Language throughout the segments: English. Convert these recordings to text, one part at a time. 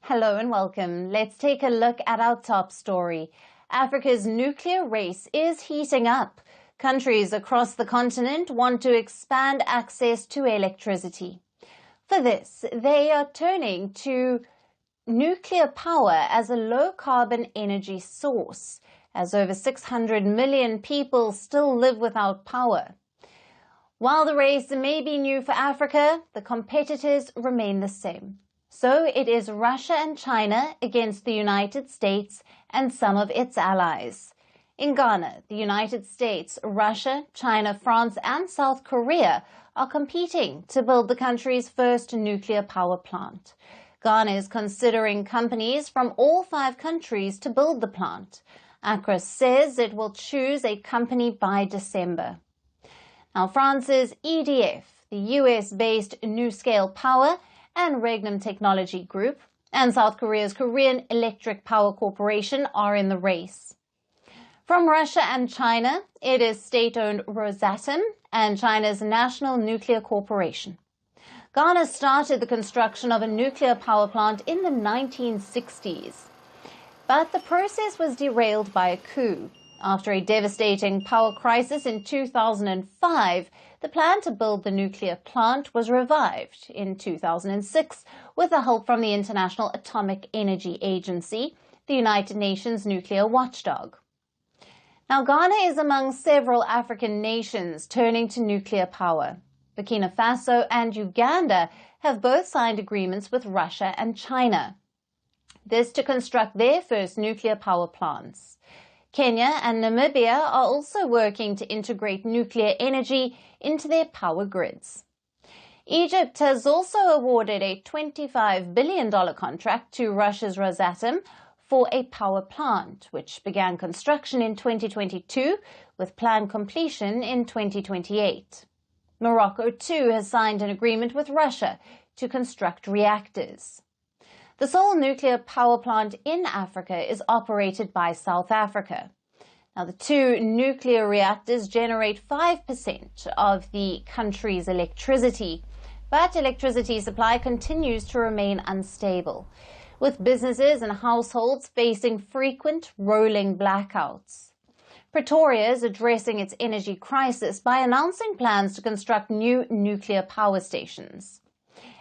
Hello and welcome. Let's take a look at our top story. Africa's nuclear race is heating up. Countries across the continent want to expand access to electricity. For this, they are turning to nuclear power as a low-carbon energy source, as over 600 million people still live without power. While the race may be new for Africa, the competitors remain the same. So it is Russia and China against the United States and some of its allies. In Ghana, the United States, Russia, China, France, and South Korea are competing to build the country's first nuclear power plant. Ghana is considering companies from all 5 countries to build the plant. Accra says it will choose a company by December. Now, France's EDF, the US-based NuScale Power and Regnum Technology Group, and South Korea's Korean Electric Power Corporation are in the race. From Russia and China, it is state-owned Rosatom and China's National Nuclear Corporation. Ghana started the construction of a nuclear power plant in the 1960s. But the process was derailed by a coup. After a devastating power crisis in 2005, the plan to build the nuclear plant was revived in 2006 with the help from the International Atomic Energy Agency, the United Nations nuclear watchdog. Now, Ghana is among several African nations turning to nuclear power. Burkina Faso and Uganda have both signed agreements with Russia and China. This to construct their first nuclear power plants. Kenya and Namibia are also working to integrate nuclear energy into their power grids. Egypt has also awarded a $25 billion contract to Russia's Rosatom for a power plant, which began construction in 2022 with planned completion in 2028. Morocco, too, has signed an agreement with Russia to construct reactors. The sole nuclear power plant in Africa is operated by South Africa. Now, the 2 nuclear reactors generate 5% of the country's electricity, but electricity supply continues to remain unstable, with businesses and households facing frequent rolling blackouts. Pretoria is addressing its energy crisis by announcing plans to construct new nuclear power stations.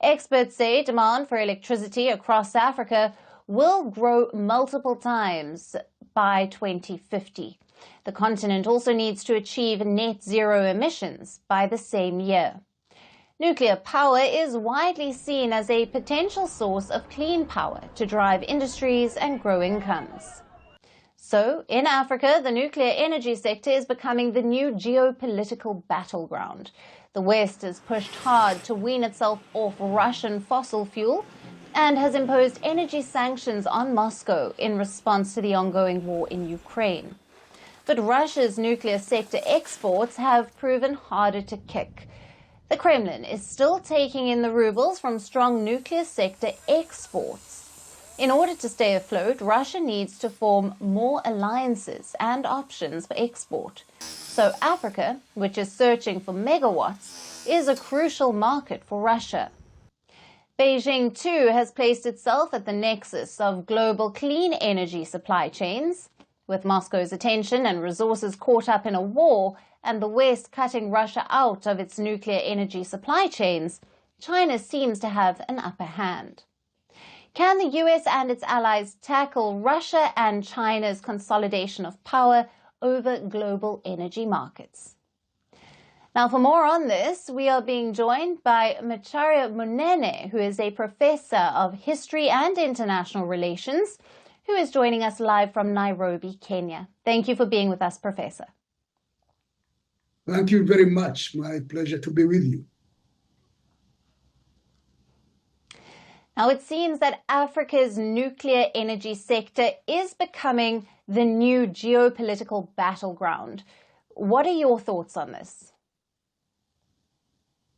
Experts say demand for electricity across Africa will grow multiple times by 2050. The continent also needs to achieve net zero emissions by the same year. Nuclear power is widely seen as a potential source of clean power to drive industries and grow incomes. So, in Africa, the nuclear energy sector is becoming the new geopolitical battleground. The West has pushed hard to wean itself off Russian fossil fuel and has imposed energy sanctions on Moscow in response to the ongoing war in Ukraine. But Russia's nuclear sector exports have proven harder to kick. The Kremlin is still taking in the rubles from strong nuclear sector exports. In order to stay afloat, Russia needs to form more alliances and options for export. So Africa, which is searching for megawatts, is a crucial market for Russia. Beijing, too, has placed itself at the nexus of global clean energy supply chains. With Moscow's attention and resources caught up in a war and the West cutting Russia out of its nuclear energy supply chains, China seems to have an upper hand. Can the US and its allies tackle Russia and China's consolidation of power over global energy markets? Now, for more on this, we are being joined by Macharia Munene, who is a professor of history and international relations, who is joining us live from Nairobi, Kenya. Thank you for being with us, Professor. Thank you very much. My pleasure to be with you. Now, it seems that Africa's nuclear energy sector is becoming the new geopolitical battleground. What are your thoughts on this?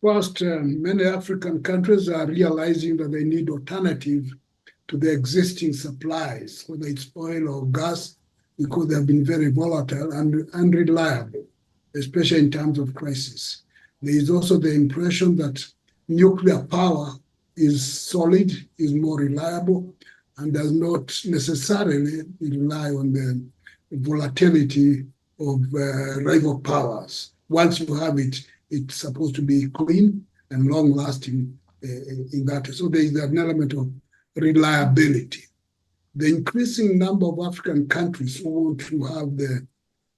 First, many African countries are realizing that they need alternative to the existing supplies, whether it's oil or gas, because they have been very volatile and unreliable, especially in times of crisis. There is also the impression that nuclear power is solid, is more reliable, and does not necessarily rely on the volatility of rival powers. Once you have it, it's supposed to be clean and long-lasting in that. So there is an element of reliability. The increasing number of African countries who want to have the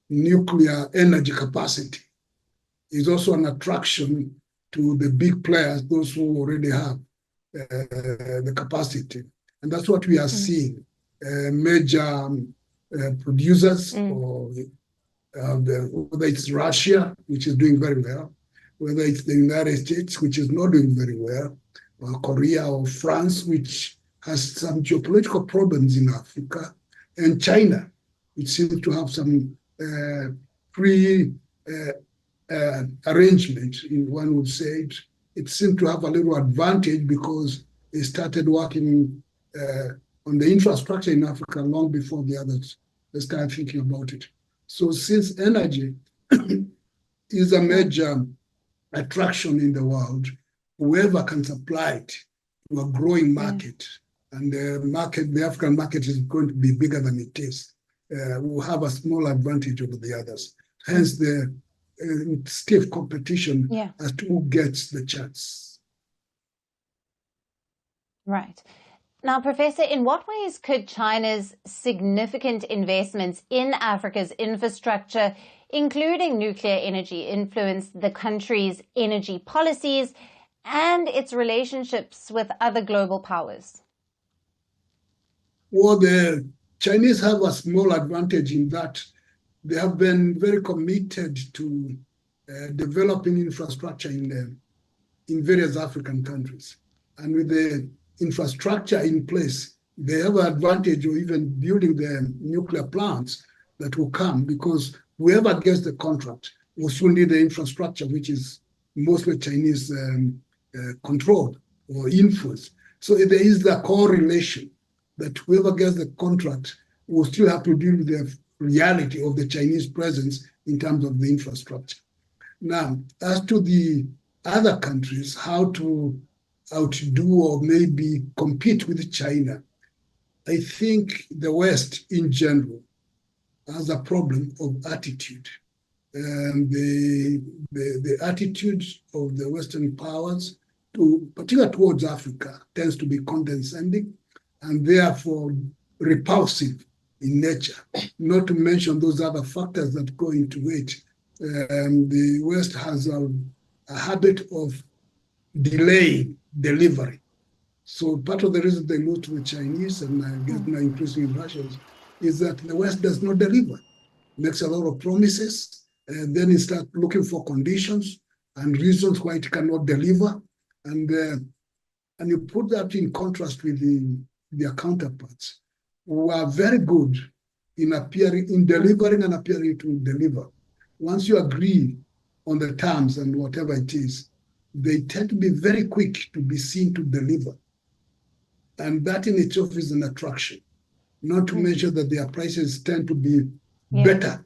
nuclear energy capacity is also an attraction to the big players, those who already have the capacity. And that's what we are seeing. Major producers, or whether it's Russia, which is doing very well, whether it's the United States, which is not doing very well, or Korea or France, which has some geopolitical problems in Africa, and China, which seems to have some arrangement, one would say. It seemed to have a little advantage because they started working on the infrastructure in Africa long before the others started thinking about it. So since energy is a major attraction in the world, whoever can supply it to a growing market, and the African market is going to be bigger than it is, will have a small advantage over the others. Hence the stiff competition as to who gets the chance. Right. Now, Professor, in what ways could China's significant investments in Africa's infrastructure, including nuclear energy, influence the country's energy policies and its relationships with other global powers? Well, the Chinese have a small advantage in that they have been very committed to developing infrastructure in various African countries. And with the infrastructure in place, they have an advantage of even building the nuclear plants that will come, because whoever gets the contract will soon need the infrastructure, which is mostly Chinese controlled or influenced. So there is the correlation that whoever gets the contract will still have to deal with the reality of the Chinese presence in terms of the infrastructure. Now, as to the other countries, how to outdo or maybe compete with China, I think the West in general has a problem of attitude. And the attitude of the Western powers, particularly towards Africa, tends to be condescending and therefore repulsive in nature, not to mention those other factors that go into it. The West has a habit of delaying delivery. So part of the reason they lose to the Chinese, and I guess now increasingly Russians, is that the West does not deliver. Makes a lot of promises, and then it starts looking for conditions and reasons why it cannot deliver. And you put that in contrast with their counterparts, who are very good in delivering and appearing to deliver. Once you agree on the terms and whatever it is, they tend to be very quick to be seen to deliver. And that in itself is an attraction, not to mention that their prices tend to be better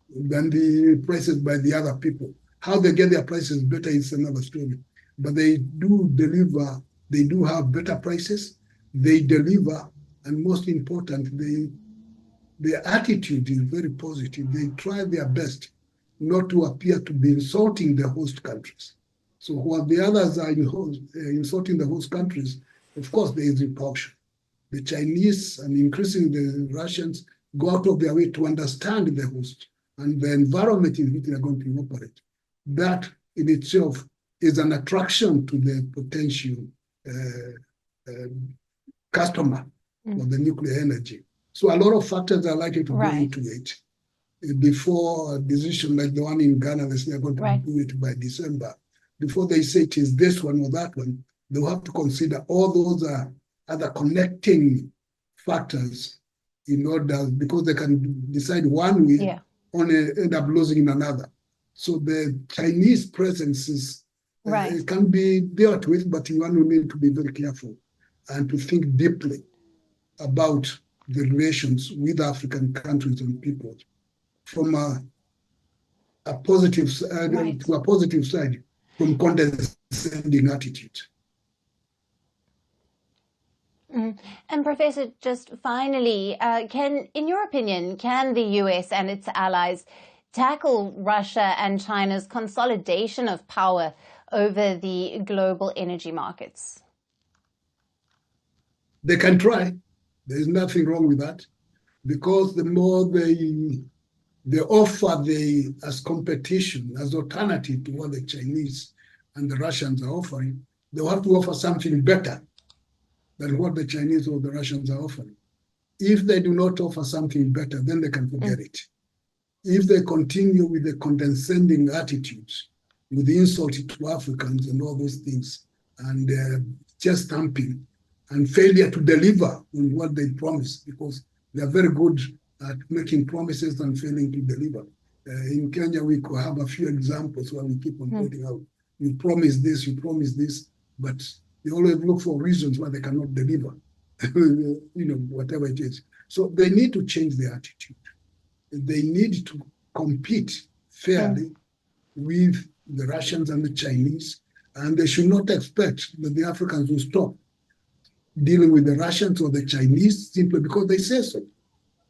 than the prices by the other people. How they get their prices better is another story. But they do deliver, they do have better prices, they deliver, and most important, their attitude is very positive. They try their best not to appear to be insulting the host countries. So while the others are insulting the host countries, of course there is repulsion. The Chinese and increasingly the Russians go out of their way to understand the host and the environment in which they are going to operate. That in itself is an attraction to the potential customer of the nuclear energy. So a lot of factors are likely to go into it before a decision like the one in Ghana, they say they're going to do it by December. Before they say it is this one or that one, they'll have to consider all those other connecting factors in order, because they can decide one way, only end up losing in another. So the Chinese presence is, it can be dealt with, but one will need to be very careful and to think deeply about the relations with African countries and peoples from a positive side to a positive side, from condescending attitude. And Professor, just finally, in your opinion, can the US and its allies tackle Russia and China's consolidation of power over the global energy markets? They can try. There's nothing wrong with that, because the more they offer as competition, as alternative to what the Chinese and the Russians are offering, they'll have to offer something better than what the Chinese or the Russians are offering. If they do not offer something better, then they can forget it. If they continue with the condescending attitudes, with the insult to Africans and all those things, and chest thumping and failure to deliver on what they promise, because they are very good at making promises and failing to deliver. In Kenya, we could have a few examples where we keep on pointing out, you promise this, but they always look for reasons why they cannot deliver, whatever it is. So they need to change their attitude. They need to compete fairly with the Russians and the Chinese, and they should not expect that the Africans will stop dealing with the Russians or the Chinese simply because they say so.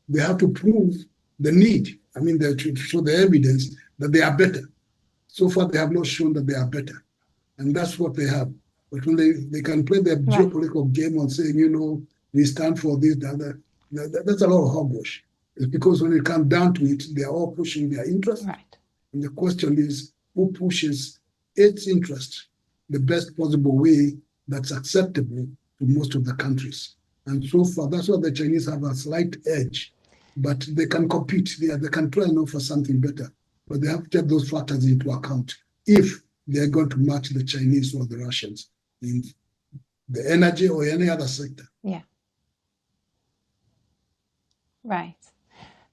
They have to prove the need. I mean, they should show the evidence that they are better. So far, they have not shown that they are better. And that's what they have. But when they can play their geopolitical game on saying, we stand for this, that, that's a lot of hogwash. It's because when it comes down to it, they are all pushing their interest. Right. And the question is, who pushes its interest the best possible way that's acceptable to most of the countries? And so far, that's why the Chinese have a slight edge. But they can compete. They can try and offer something better. But they have to take those factors into account if they're going to match the Chinese or the Russians in the energy or any other sector. Yeah. Right.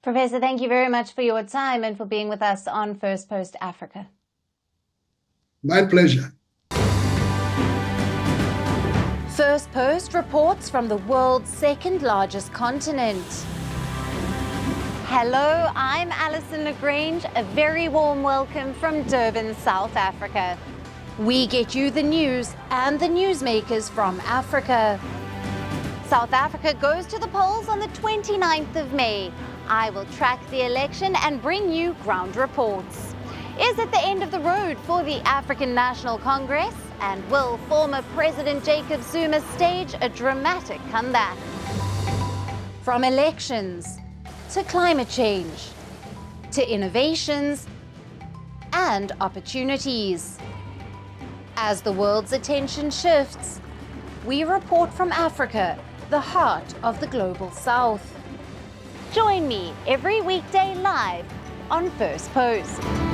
Professor, thank you very much for your time and for being with us on Firstpost Africa. My pleasure. Firstpost reports from the world's second largest continent. Hello, I'm Alyson Grange. A very warm welcome from Durban, South Africa. We get you the news and the newsmakers from Africa. South Africa goes to the polls on the 29th of May. I will track the election and bring you ground reports. Is it the end of the road for the African National Congress? And will former President Jacob Zuma stage a dramatic comeback? From elections to climate change to innovations and opportunities. As the world's attention shifts, we report from Africa, the heart of the global South. Join me every weekday live on Firstpost.